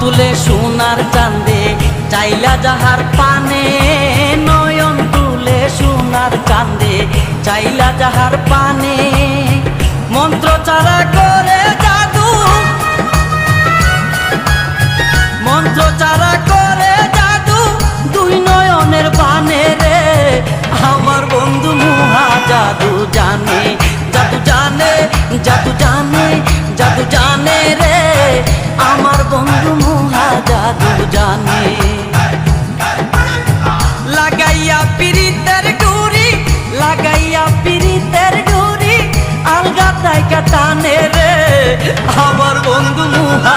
তুলে সোনার চাঁদে চাইলা যাহার পানে, নয়ন তুলে সোনার চাঁদে চাইলা যাহার পানে। মন্ত্র চারা করে জাদু, মন্ত্র চারা করে জাদু, দুই নয়নের বানে রে। আমার বন্ধু মুহা জাদু জানে, জাদু জানে, জাদু জানে, জাদু জানে রে। আমার বন্ধু মুহা জাদু জানে। লাগাইয়া পিরিতের ডুরি, লাগাইয়া পিরিতের ডুরি, আলগা তাইকা টানে রে। আমার বন্ধু মুহা